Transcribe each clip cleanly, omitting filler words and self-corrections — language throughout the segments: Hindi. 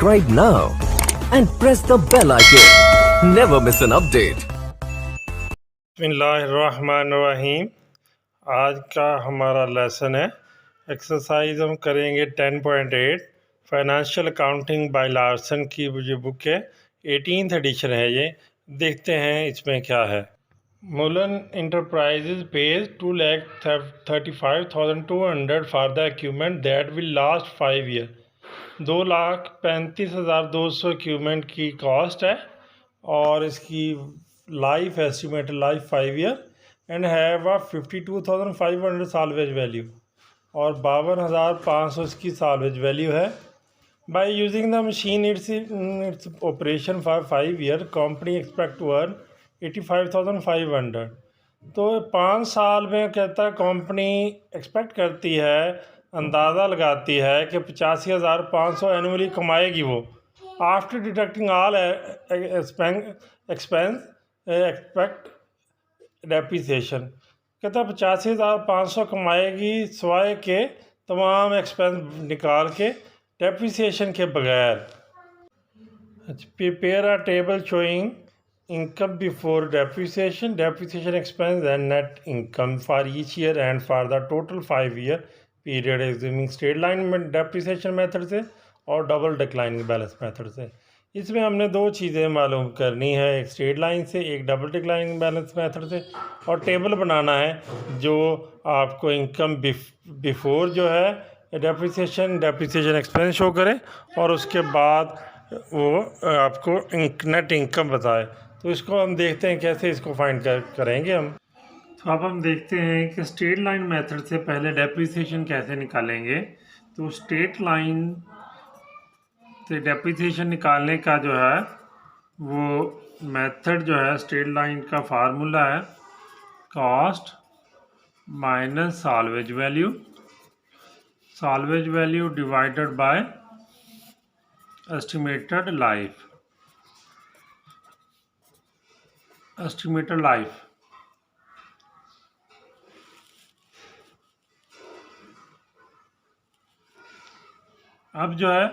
Subscribe now and press the bell icon. Never miss an update. बिस्मिल्लाहिर्रहमानिर्रहीम। आज का हमारा लेसन है, एक्सरसाइज हम करेंगे 10.8 फाइनेंशियल अकाउंटिंग बाय लार्सन की जो बुक है 18th एडिशन है। ये देखते हैं इसमें क्या है। Mullen enterprises pays 2,35,200 for the equipment that will last 5 year. 2,35,200 equipment की कॉस्ट है और इसकी life estimated life 5 year and have a 52,500 salvage value और 52,500 इसकी सालवेज वैल्यू है। By using the machine its operation for 5 year company expect to earn 85,500। तो 5 साल में कहता है कंपनी एक्सपेक्ट करती है, अंदाज़ा लगाती है कि 85,500 एनुअली कमाएगी वो, after deducting all expense expect depreciation. कहता है 85,500 कमाएगी सिवाय के तमाम एक्सपेंस निकाल के, डेप्रिसिएशन के बगैर। Prepare a table showing income before depreciation, depreciation expense and net income for each year and for the total 5-year period assuming straight line depreciation method से और डबल डिक्लाइनिंग बैलेंस मेथड से। इसमें हमने दो चीज़ें मालूम करनी है, एक स्ट्रेट लाइन से, एक डबल डिक्लाइनिंग बैलेंस मेथड से, और टेबल बनाना है जो आपको इनकम बिफोर जो है डेप्रिसिएशन एक्सपेंस शो करे और उसके बाद वो आपको नेट इनकम बताए। तो इसको हम देखते हैं कैसे इसको फाइंड करेंगे हम। तो अब हम देखते हैं कि स्ट्रेट लाइन मेथड से पहले डेप्रिसिएशन कैसे निकालेंगे। तो स्ट्रेट लाइन से डेप्रिसिएशन निकालने का जो है वो मेथड जो है, स्ट्रेट लाइन का फार्मूला है cost minus salvage value divided by estimated life. अब जो है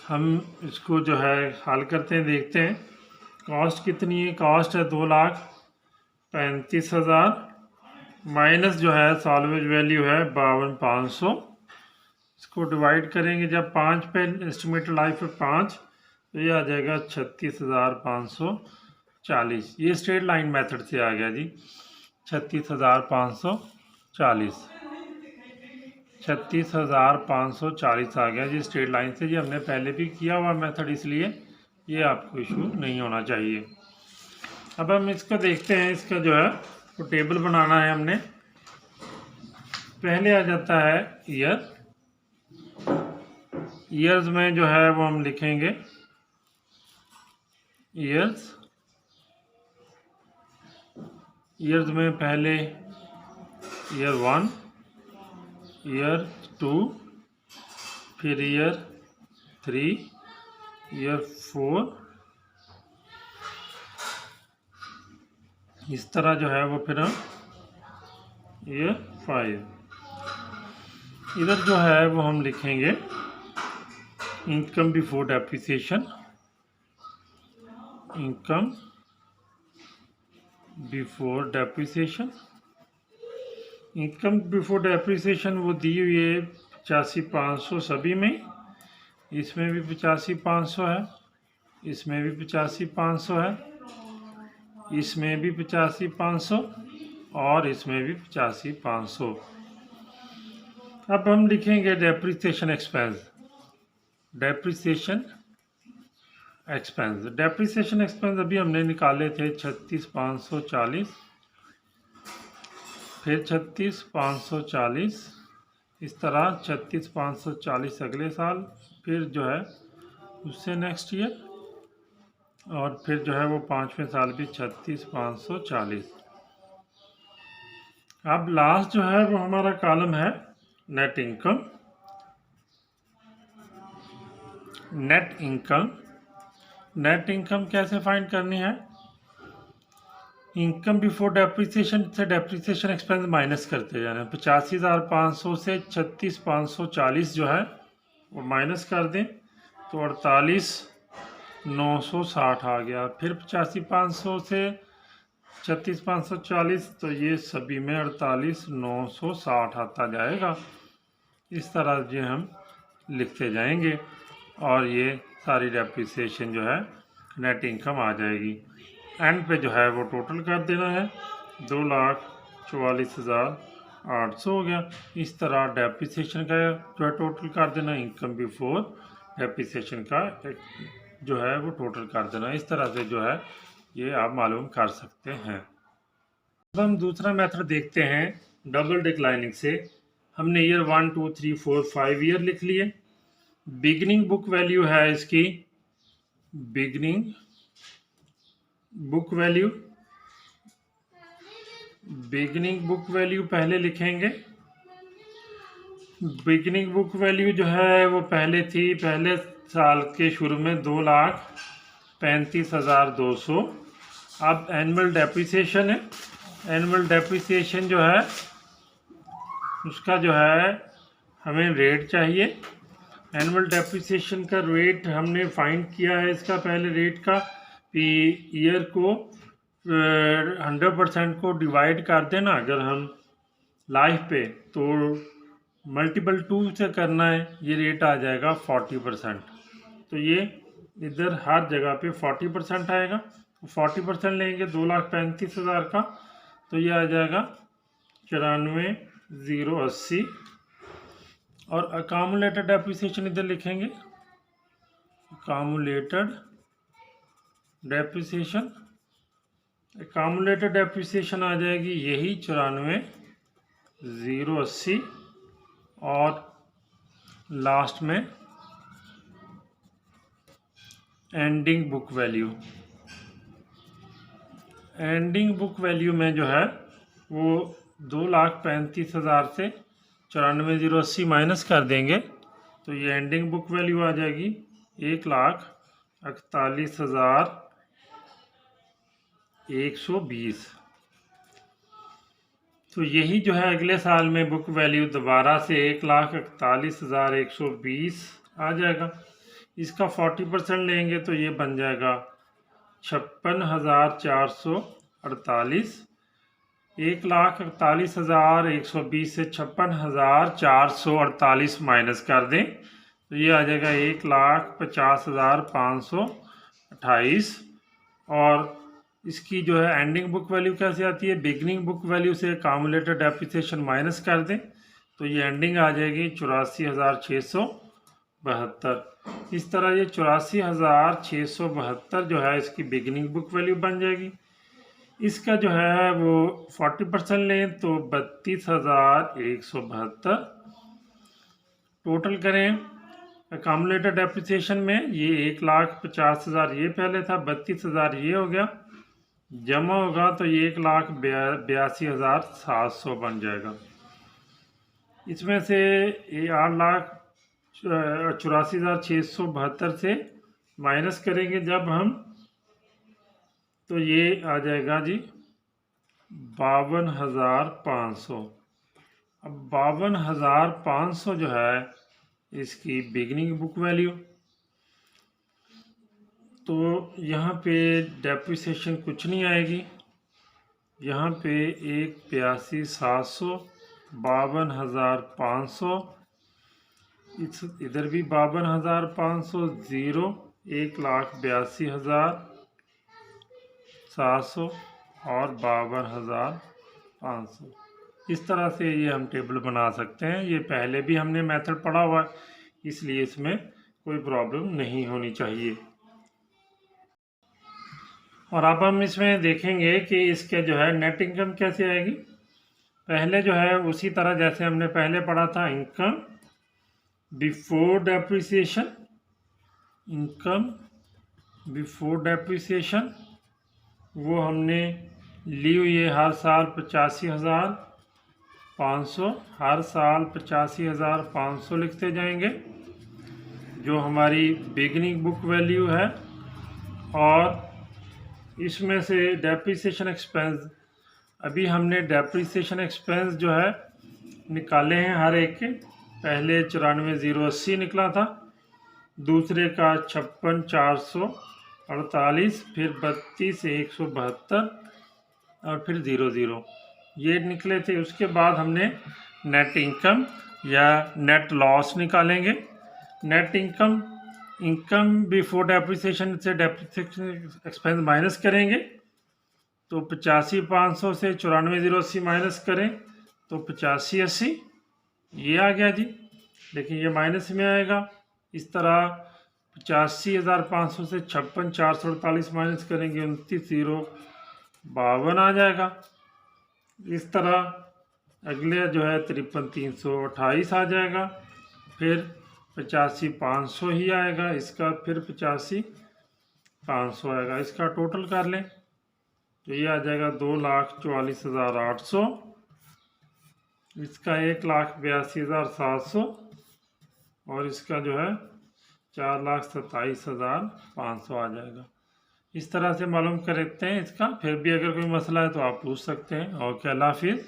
हम इसको जो है हल करते हैं, देखते हैं कॉस्ट कितनी है। कॉस्ट है 2,35,000 माइनस जो है साल्वेज वैल्यू है 52,500। इसको डिवाइड करेंगे जब 5 पे, एस्टिमेटेड लाइफ है 5, तो ये आ जाएगा 36,540। ये स्ट्रेट लाइन मेथड से आ गया जी, 36,540 आ गया जी स्ट्रेट लाइन से। जी हमने पहले भी किया हुआ मेथड, इसलिए ये आपको इशू नहीं होना चाहिए। अब हम इसको देखते हैं, इसका जो है वो टेबल बनाना है हमने। पहले आ जाता है ईयर्स में जो है वो हम लिखेंगे ईयर्स में पहले ईयर 1, ईयर 2, फिर ईयर 3, ईयर 4, इस तरह जो है वो, फिर हम ईयर 5। इधर जो है वो हम लिखेंगे income before depreciation. Income before depreciation वो दी हुई है 85,500 सभी में। इसमें भी 85,500 है, इसमें भी 85,500 है, इसमें भी 85,500 और इसमें भी 85,500। अब हम लिखेंगे डेप्रिसिएशन एक्सपेंस। डेप्रिसिएशन एक्सपेंस अभी हमने निकाले थे 36,540, फिर 36,540, इस तरह 36,540 अगले साल, फिर जो है उससे नेक्स्ट ईयर, और फिर जो है वो 5वें साल भी 36,540। अब लास्ट जो है वो हमारा कॉलम है नेट इनकम कैसे फाइंड करनी है। इनकम बिफोर डेप्रिसिएशन से डेप्रिसिएशन एक्सपेंस माइनस करते जाना। 85,500 से 36,540 जो है वो माइनस कर दें, तो 48,960 आ गया। फिर 85,500 से 36,540, तो ये सभी में 48,960 आता जाएगा। इस तरह जो हम लिखते जाएंगे और ये सारी डेप्रिसिएशन जो है नेट इनकम आ जाएगी। एंड पे जो है वो टोटल कर देना है, 2,44,800 हो गया। इस तरह डेप्रिसिएशन का जो है टोटल कर देना, इनकम बिफोर डेप्रिसिएशन का जो है वो टोटल कर देना। इस तरह से जो है ये आप मालूम कर सकते हैं। अब हम दूसरा मेथड देखते हैं डबल डिक्लाइनिंग से। हमने ईयर 1 2 3 4 5 ईयर लिख लिए। बिगनिंग बुक वैल्यू है इसकी, beginning book value, beginning book value पहले लिखेंगे। बिगनिंग बुक वैल्यू जो है वो पहले थी, पहले साल के शुरू में 2,35,200। अब एनुअल डेप्रिसिएशन है, एनुअल डेप्रिसिएशन जो है उसका जो है हमें रेट चाहिए। एनुअल डेप्रिसिएशन का रेट हमने फाइंड किया है इसका पहले रेट का, ईयर को 100% को डिवाइड कर देना अगर हम लाइफ पे, तो मल्टीपल 2 से करना है, ये रेट आ जाएगा 40%। तो ये इधर हर जगह पे 40% आएगा। 40% लेंगे 2,35,000 का, तो ये आ जाएगा 94,080। और अकामुलेटेड डेप्रिसिएशन इधर लिखेंगे, अकामुलेटेड डेप्रिसिएशन, अकामुलेटेड डेप्रिसिएशन आ जाएगी यही 94,080। और लास्ट में ending book value, ending book value में जो है वो 2,35,000 से 94,080 माइनस कर देंगे, तो ये एंडिंग बुक वैल्यू आ जाएगी 1,41,120। तो यही जो है अगले साल में बुक वैल्यू दोबारा से 1,41,120 आ जाएगा। इसका 40% लेंगे तो ये बन जाएगा 56,448। 1,41,120 से 56,448 माइनस कर दें तो ये आ जाएगा 1,50,528। और इसकी जो है एंडिंग बुक वैल्यू कैसे आती है, बिगनिंग बुक वैल्यू से अकामुलेटेड डेप्रिसिएशन माइनस कर दें तो ये एंडिंग आ जाएगी 84,672। इस तरह ये 84,672 जो है इसकी बिगनिंग बुक वैल्यू बन जाएगी। इसका जो है वो 40% लें तो 32,172। टोटल करें अकामुलेटेड डेप्रिसिएशन में, ये 1,50,000 ये पहले था, 32,000 ये हो गया, जमा होगा तो ये 1,82,700 बन जाएगा। इसमें से 8,84,672 से माइनस करेंगे जब हम, तो ये आ जाएगा जी 52,500। अब 52,500 जो है इसकी बिगनिंग बुक वैल्यू, तो यहाँ पे डेप्रिसिएशन कुछ नहीं आएगी, यहाँ पे 1,82,700, 52,500, इधर भी 52,500, 0, 1,82,700 और 52,500। इस तरह से ये हम टेबल बना सकते हैं। ये पहले भी हमने मेथड पढ़ा हुआ है, इसलिए इसमें कोई प्रॉब्लम नहीं होनी चाहिए। और अब हम इसमें देखेंगे कि इसके जो है नेट इनकम कैसे आएगी। पहले जो है उसी तरह जैसे हमने पहले पढ़ा था, income before depreciation, income before depreciation वो हमने ली हुई है हर साल 85,500, हर साल 85,500 लिखते जाएंगे जो हमारी बिगनिंग बुक वैल्यू है। और इसमें से डेप्रिसिएशन एक्सपेंस, अभी हमने डेप्रिसिएशन एक्सपेंस जो है निकाले हैं हर एक के। पहले 94,080 निकला था, दूसरे का 56,448, फिर 32,172 और फिर 00 ये निकले थे। उसके बाद हमने नेट इनकम या नेट लॉस निकालेंगे। Net income, income before depreciation से डेप्रिसिएशन एक्सपेंस माइनस करेंगे तो 85,500 से 94,080 माइनस करें तो 85,80 ये आ गया जी। देखिए ये माइनस में आएगा। इस तरह 85,500 से 56,448 माइनस करेंगे 29,052 आ जाएगा। इस तरह अगले जो है 53,328 आ जाएगा। फिर 85,500 ही आएगा इसका, फिर 85,500 आएगा। इसका टोटल कर लें तो ये आ जाएगा 2,44,800, इसका 1,82,700 और इसका जो है 4,27,500 आ जाएगा। इस तरह से मालूम कर लेते हैं इसका। फिर भी अगर कोई मसला है तो आप पूछ सकते हैं। ओके, अल्लाह हाफिज़।